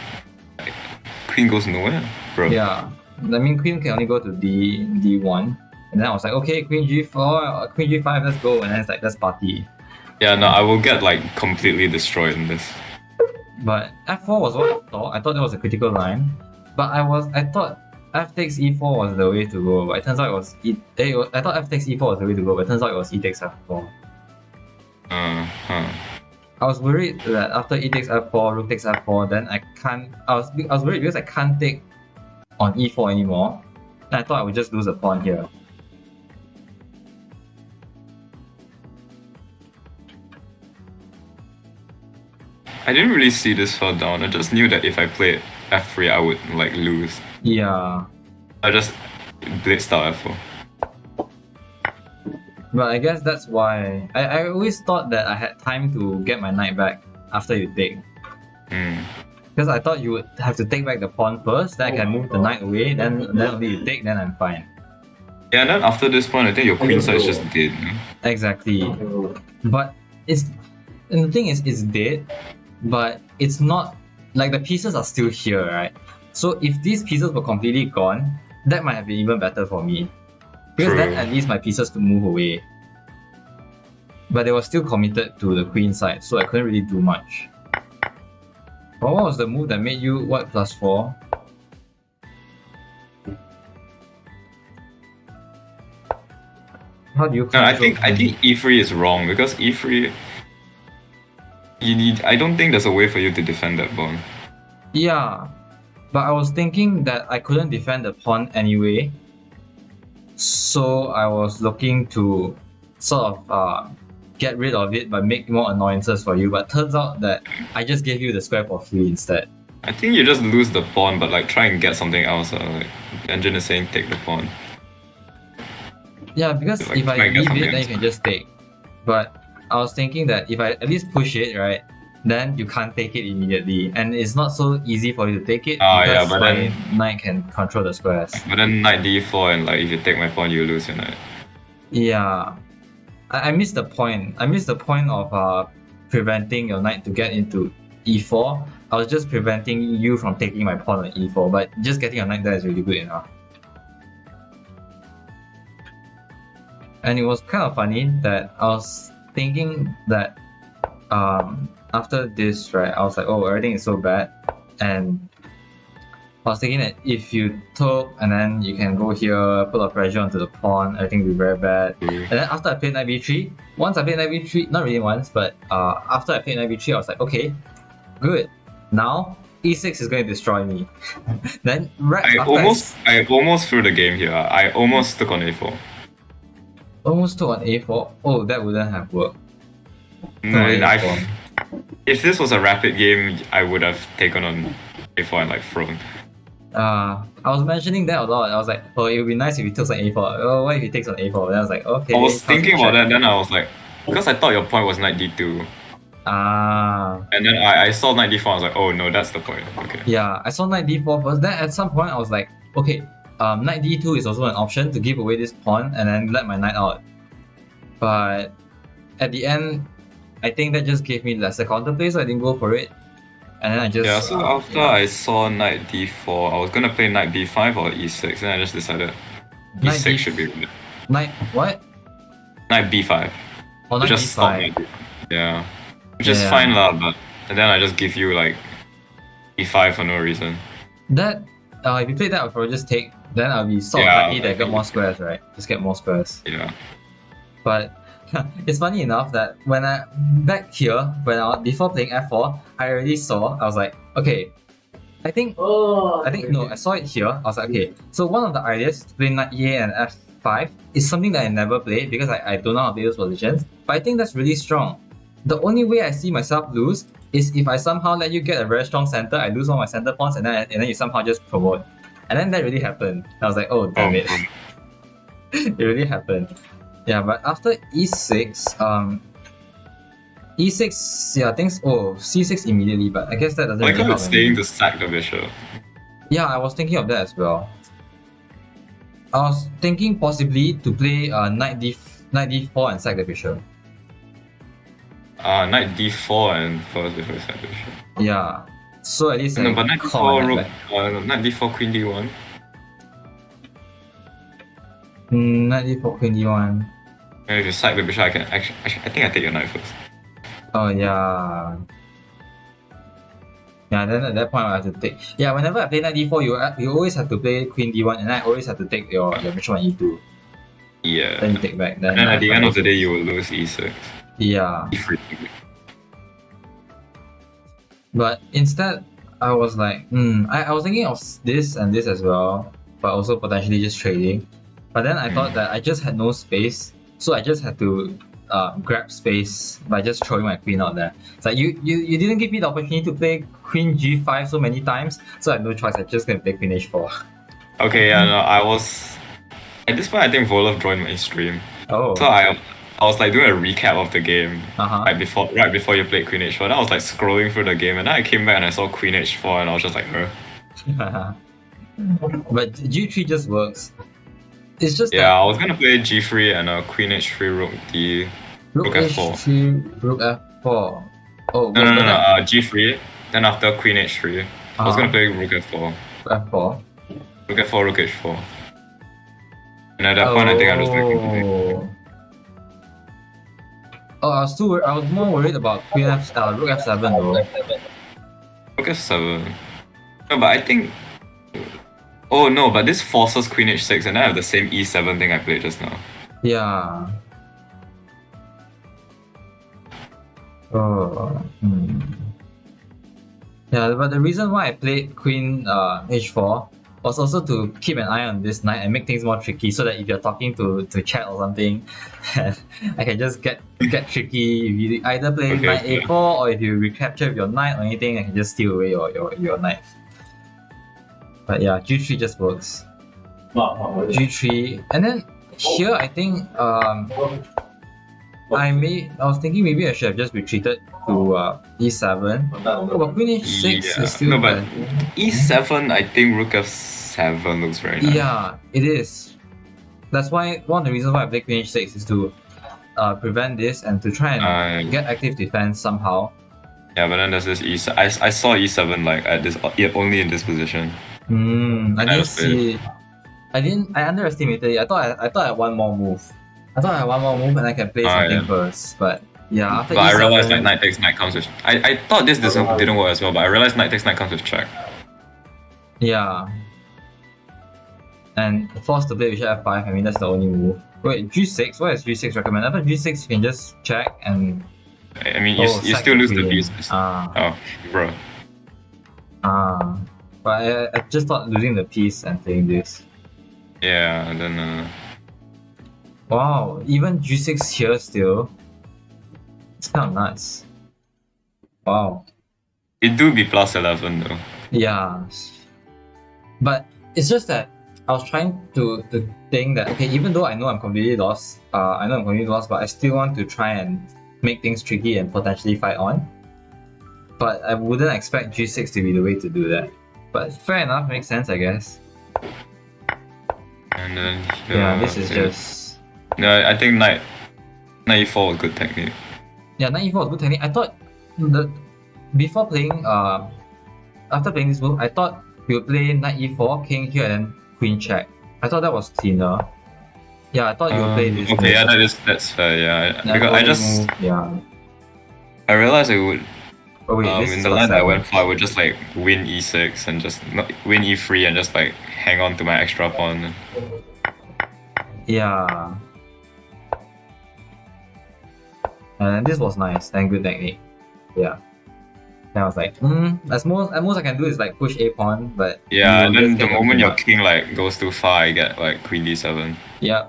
S3: Queen goes nowhere, bro.
S1: Yeah. I mean Queen can only go to D1. And then I was like, okay, Queen G4, Queen G5, let's go. And then it's like, let's party.
S3: Yeah, no, I will get like completely destroyed in this.
S1: But F4 was what I thought. I thought that was a critical line. But I thought F takes E4 was the way to go. But it turns out it was I thought F takes E4 was the way to go, but it turns out it was E takes F4. I was worried that after E takes F4, Rook takes F4, then I was worried because I can't take on E4 anymore. And I thought I would just lose a pawn here.
S3: I didn't really see this far down. I just knew that if I played F3, I would like lose.
S1: Yeah.
S3: I just blitzed out F4.
S1: But I guess that's why I always thought that I had time to get my knight back after you take. Because I thought you would have to take back the pawn first, then I can move the knight away, then only you take, then I'm fine.
S3: Yeah, and then after this point, I think your queen side is just dead.
S1: Exactly. But the thing is, it's dead, but it's not like the pieces are still here, right? So if these pieces were completely gone, that might have been even better for me. Because then at least my pieces could move away. But they were still committed to the queen side, so I couldn't really do much. But what was the move that made you white +4? How do you
S3: No,
S1: control?
S3: I think e3 is wrong because e3. I don't think there's a way for you to defend that pawn.
S1: Yeah, but I was thinking that I couldn't defend the pawn anyway, so I was looking to sort of get rid of it but make more annoyances for you. But turns out that I just gave you the square for free instead.
S3: I think you just lose the pawn, but like try and get something else. Like engine is saying take the pawn.
S1: Yeah, because
S3: Like,
S1: if I
S3: try and get
S1: leave
S3: something
S1: it, then you
S3: else.
S1: can just take. But I was thinking that if I at least push it, right, then you can't take it immediately, and it's not so easy for you to take it
S3: Ah, yeah,
S1: because
S3: but
S1: my
S3: then-
S1: knight can control the squares.
S3: But then knight d4 and like if you take my pawn, you lose your knight.
S1: Yeah, I missed the point. I missed the point of preventing your knight to get into e4. I was just preventing you from taking my pawn on e4, but just getting your knight there is really good enough. And it was kind of funny that I was thinking that after this, right, I was like, oh, everything is so bad, and I was thinking that if you took and then you can go here, put a pressure onto the pawn, everything will be very bad. And then after I played knight b3, once I played knight b3, not really once, but after I played knight b3, I was like, okay, good. Now e6 is going to destroy me. Then right
S3: I
S1: after
S3: almost threw the game here. I almost took on a4.
S1: almost took on a4. Oh, that wouldn't have worked.
S3: No,
S1: A4.
S3: if this was a rapid game, I would have taken on a4 and like thrown.
S1: I was mentioning that a lot. I was like, oh, it would be nice if he takes on a4. Oh, what if he takes on a4? Then I was like, okay.
S3: I was
S1: how's the
S3: thinking about
S1: check?
S3: that, then I was like, because I thought your point was knight d2, and then I saw knight d4. I was like, oh no, that's the point. Okay.
S1: Yeah, I saw knight d4 first. Then at some point I was like, okay, knight d2 is also an option to give away this pawn and then let my knight out. But at the end, I think that just gave me lesser counterplay, so I didn't go for it. And then I just
S3: Yeah, so after I saw knight d4, I was gonna play knight b5 or e6, and I just decided
S1: Knight
S3: e6
S1: D-
S3: should be good.
S1: knight what?
S3: Knight b5.
S1: Oh, knight
S3: Just stop
S1: d5.
S3: knight. Yeah. Which is
S1: Yeah.
S3: fine lah, but and then I just give you like e5 for no reason.
S1: That if you play that, I'll probably just take. Then I'll be sort of
S3: Yeah,
S1: happy that I got more squares, right? Just get more squares.
S3: Yeah.
S1: But it's funny enough that when I back here, before playing f4, I already saw. I was like, okay, I think no, I saw it here. I was like, okay. So one of the ideas to play knight e8 and f5 is something that I never played because I don't know how to play those positions. But I think that's really strong. The only way I see myself lose is if I somehow let you get a very strong center, I lose all my center pawns, and then you somehow just promote. And then that really happened. I was like, oh damn it. It really happened. Yeah, but after e6, e6, yeah, things. Oh, c6 immediately, but I guess that doesn't.
S3: Like
S1: really
S3: I
S1: help
S3: was staying
S1: anymore.
S3: to sack the bishop.
S1: Yeah, I was thinking of that as well. I was thinking possibly to play knight d4 and sack the bishop.
S3: Knight d4 and first before sack the bishop.
S1: Yeah, so at least
S3: No,
S1: I
S3: but knight
S1: call my
S3: d4
S1: knight
S3: rook,
S1: back.
S3: knight d4 queen d1.
S1: Knight d4 queen d1.
S3: And if you sack the bishop, I think I take your knight first.
S1: Oh yeah. Yeah, then at that point I have to take. Yeah, whenever I play knight d4, you always have to play queen d1, and I always have to take your bishop on e2.
S3: Yeah.
S1: Then you take back. Then
S3: And then
S1: I
S3: at the
S1: have
S3: end
S1: to
S3: of the
S1: take-
S3: day, you will lose e6.
S1: Yeah.
S3: e3.
S1: But instead, I was like, I was thinking of this and this as well, but also potentially just trading. But then I thought that I just had no space, so I just had to grab space by just throwing my queen out there. It's like you didn't give me the opportunity to play queen g5 so many times, so I had no choice. I just gonna play queen h4.
S3: Okay, yeah, no, I was... At this point, I think Volov joined my stream.
S1: Oh.
S3: So I was like doing a recap of the game
S1: Uh-huh.
S3: right before you played Queen H4. Then I was like scrolling through the game, and then I came back and I saw Queen H4, and I was just like,
S1: But g3 just works. It's just
S3: Yeah, I was gonna play G3 and Queen H3 Rook D.
S1: rook
S3: Rook F4.
S1: h3, rook f4. Oh,
S3: No, G3. Then after Queen H3, I was
S1: Uh-huh.
S3: gonna play Rook F4.
S1: f4.
S3: Rook F4, Rook H4. And at that point, I think I'm just like,
S1: Oh, I was more worried about queen rook f7 though.
S3: Rook F7. No, but I think. Oh no, but this forces Queen H6, and I have the same E7 thing I played just now.
S1: Yeah. Oh. Yeah, but the reason why I played Queen H4 was also to keep an eye on this knight and make things more tricky, so that if you're talking to chat or something, I can just get tricky. If you either play knight A4 or if you recapture your knight or anything, I can just steal away your knight. But yeah, G3 just works. G3, and then here I think I was thinking maybe I should have just retreated to E7. Oh, but Queen H6 is still
S3: but E7 I think Rook F7 looks very nice.
S1: Yeah, it is. That's why one of the reasons why I play Queen H6 is to prevent this and to try and get active defense somehow.
S3: Yeah, but then there's this E7. I saw E7 like at this only in this position.
S1: I didn't see. I underestimated it. I thought I had one more move. And I can play something first. But yeah, after
S3: but I realized like knight takes knight comes with. I thought this didn't work as well, but I realized knight takes knight comes with check.
S1: Yeah. And forced to play bishop f5. I mean that's the only move. Wait, G6. What is G6 recommend? I thought G6 you can just check and.
S3: I mean you still lose the pieces. Oh, bro.
S1: But I just thought losing the piece and playing this.
S3: Yeah, and then.
S1: Wow, even G6 here still. It's kind of nuts. Wow.
S3: It do be plus 11 though.
S1: Yeah. But it's just that I was trying to think that, okay, even though I know I'm completely lost, but I still want to try and make things tricky and potentially fight on. But I wouldn't expect G6 to be the way to do that. But fair enough, makes sense, I guess.
S3: And then
S1: yeah, this is just.
S3: No, I think knight e4 was good technique.
S1: Yeah, knight e4 was good technique. I thought before playing after playing this move, I thought we would play knight e4, king here, and then queen check. I thought that was cleaner. Yeah, I thought you would play this.
S3: Okay, yeah, that's fair. Yeah, because I realized I would.
S1: Oh wait,
S3: in the line that I went for, I would just like win e6 and just win e3 and just like hang on to my extra pawn.
S1: Yeah. And this was nice and good technique. Yeah. And I was like, at most I can do is like push a pawn, but
S3: yeah. And then the moment your king like goes too far, I get like queen d7.
S1: Yeah.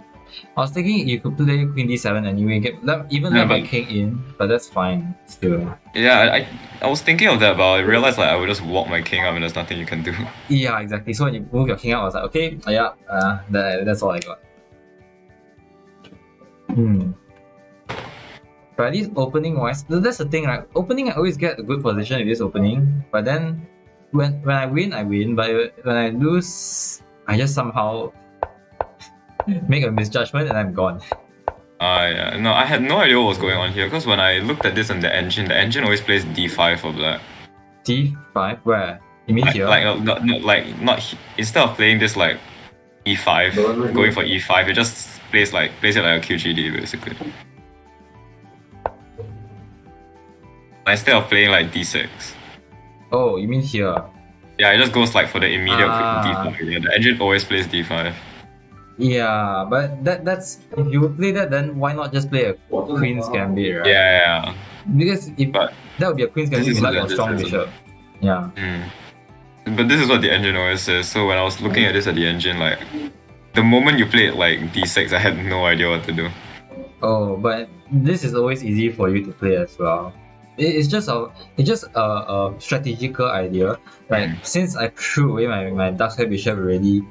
S1: I was thinking you could play queen d7 and you will let my king in, but that's fine still.
S3: Yeah, I was thinking of that, but I realized like I would just walk my king up and there's nothing you can do.
S1: Yeah, exactly. So when you move your king out, I was like, okay, yeah, that's all I got. But at least opening wise, that's the thing, right? Opening, I always get a good position with this opening, but then when I win, but when I lose, I just somehow make a misjudgment and I'm gone.
S3: Yeah. No, I had no idea what was going on here, because when I looked at this in the engine always plays d5 for black.
S1: d5? Where? You mean here?
S3: Not instead of playing this like e5, going for e5, it just plays it like a QGD basically. Instead of playing like d6.
S1: Oh, you mean here?
S3: Yeah, it just goes like for the immediate d5. Yeah, the engine always plays d5.
S1: Yeah, but that's if you play that, then why not just play a Queen's Gambit, right?
S3: Yeah.
S1: Because that would be a Queen's Gambit without a strong bishop. Yeah.
S3: But this is what the engine always says. So when I was looking at this at the engine, like the moment you played like d6, I had no idea what to do.
S1: Oh, but this is always easy for you to play as well. It's just a strategical idea. Like since I threw away my dark square bishop already,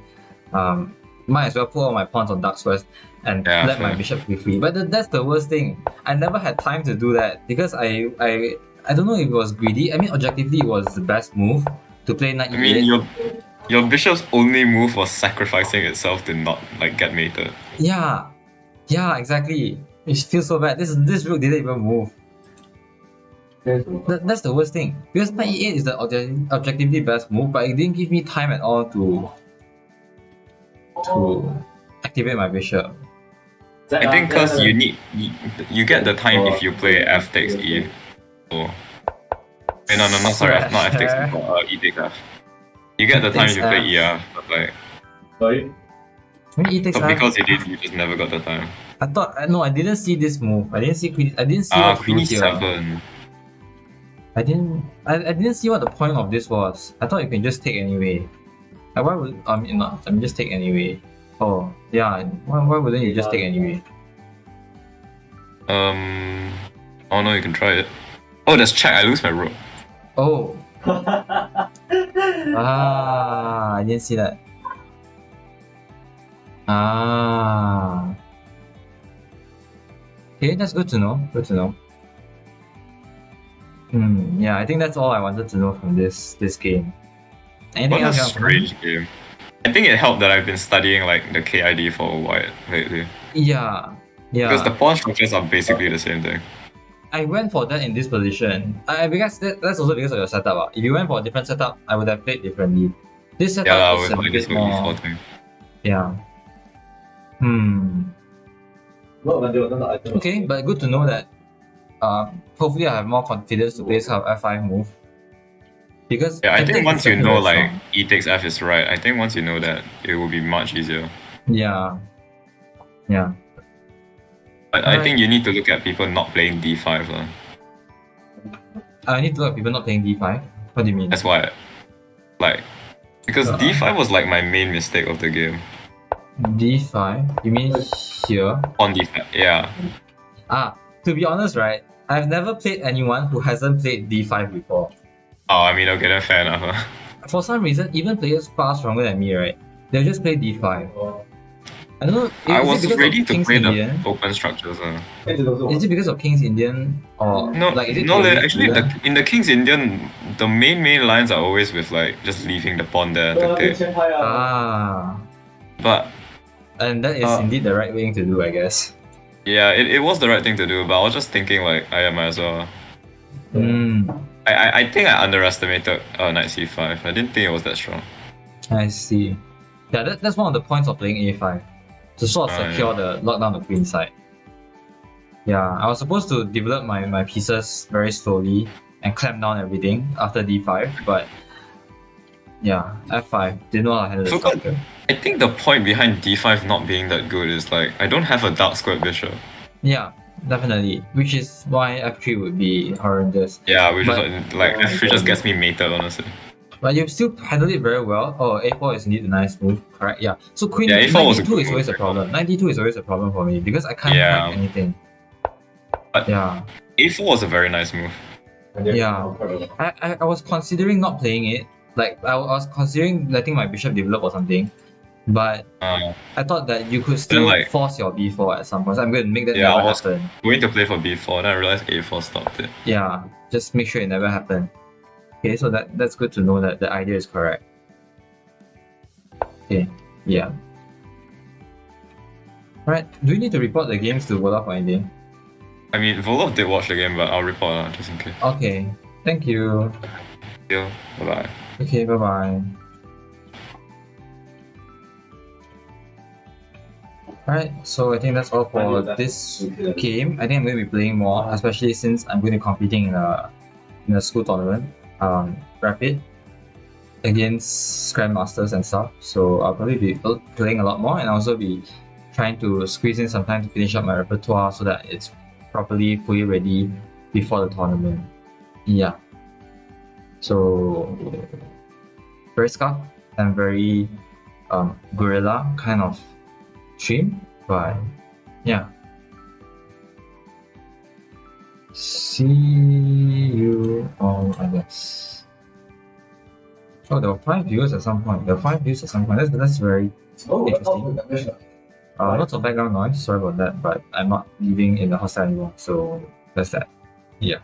S1: might as well put all my pawns on dark squares and let my bishop be free. But that's the worst thing. I never had time to do that because I don't know if it was greedy. I mean, objectively, it was the best move to play knight e8.
S3: I mean, your bishop's only move was sacrificing itself to not like get mated.
S1: Yeah, exactly. It feels so bad. This rook didn't even move. That's the worst thing, because knight e8 is the objectively best move, but it didn't give me time at all to activate my bishop.
S3: I think because you get the time if you play f takes e. So no, sorry, not f takes e, e takes f. You get the time if you play e, but like.
S2: Sorry.
S1: I mean, e takes f.
S3: Because you just never got the time.
S1: I thought no, I didn't see this move. I didn't see queen. I didn't see what to
S3: Queen
S1: do here.
S3: e7.
S1: I didn't see what the point of this was. I thought you can just take anyway. Like, why would not? I mean, just take anyway. Oh yeah. Why wouldn't you just take anyway?
S3: Oh no, you can try it. Oh, there's check. I lose my rook.
S1: Oh. I didn't see that. Okay, that's good to know. Good to know. Yeah, I think that's all I wanted to know from this game. Anything
S3: What a
S1: else?
S3: strange game. I think it helped that I've been studying like the KID for a while lately.
S1: Yeah.
S3: Because the pawn structures are basically the same thing.
S1: I went for that in this position. Because that's also because of your setup. If you went for a different setup, I would have played differently. This setup is a bit more. Yeah. Okay, but good to know that. Hopefully, I have more confidence to play this kind of F5 move. Because
S3: I think once you know like E takes F is right, I think once you know that, it will be much easier.
S1: Yeah.
S3: But I think you need to look at people not playing D5.
S1: I need to look at people not playing D5? What do you mean?
S3: That's why. Because D5 was like my main mistake of the game.
S1: D5? You mean here?
S3: On D5, yeah.
S1: To be honest, right? I've never played anyone who hasn't played D5 before.
S3: Oh, I mean, okay, then fair enough.
S1: For some reason, even players far stronger than me, right? They'll just play D5. I don't know.
S3: I was ready to play the open structures.
S1: Is it because of King's Indian or
S3: no?
S1: Like, is it
S3: actually, in the King's Indian, the main lines are always with like just leaving the pawn there to take. But
S1: and that is indeed the right thing to do, I guess.
S3: Yeah, it was the right thing to do, but I was just thinking like I might as well. I think I underestimated knight c5. I didn't think it was that strong.
S1: I see. Yeah, that's one of the points of playing a5. To sort of secure the lockdown the queen side. Yeah, I was supposed to develop my pieces very slowly and clamp down everything after d5, but yeah, f5 didn't know how to handle the structure.
S3: I think the point behind d5 not being that good is like I don't have a dark squared bishop.
S1: Yeah, definitely. Which is why f3 would be horrendous.
S3: Yeah, which is like f3 just gets me mated, honestly.
S1: But you've still handled it very well. Oh, a4 is indeed a nice move, correct? Yeah. So queen
S3: a4
S1: was is always a problem. 92 is always a problem for me because I can't find anything.
S3: But
S1: yeah,
S3: a4 was a very nice move.
S1: Yeah, I was considering not playing it. Like I was considering letting my bishop develop or something, but I thought that you could still force your b4 at some point. So I'm going to make that never happen.
S3: Going to play for b4, then I realized a4 stopped it.
S1: Yeah, just make sure it never happened. Okay, so that's good to know that the idea is correct. Okay, yeah. Alright, do we need to report the games to Volov or anything?
S3: I mean, Volov did watch the game, but I'll report just in case.
S1: Okay, thank you.
S3: Thank you. Bye-bye.
S1: Okay, bye-bye. Alright, so I think that's all for this game. I think I'm going to be playing more, especially since I'm going to be competing in a school tournament. Rapid against grandmasters and stuff, so I'll probably be playing a lot more, and I'll also be trying to squeeze in some time to finish up my repertoire so that it's properly fully ready before the tournament. Yeah, so very scuffed and very guerrilla kind of stream, but yeah. See you all, I guess. Oh, there were 5 viewers at some point. That's very interesting. Lots of background noise. Sorry about that, but I'm not living in the hostel anymore, so that's that. Yeah.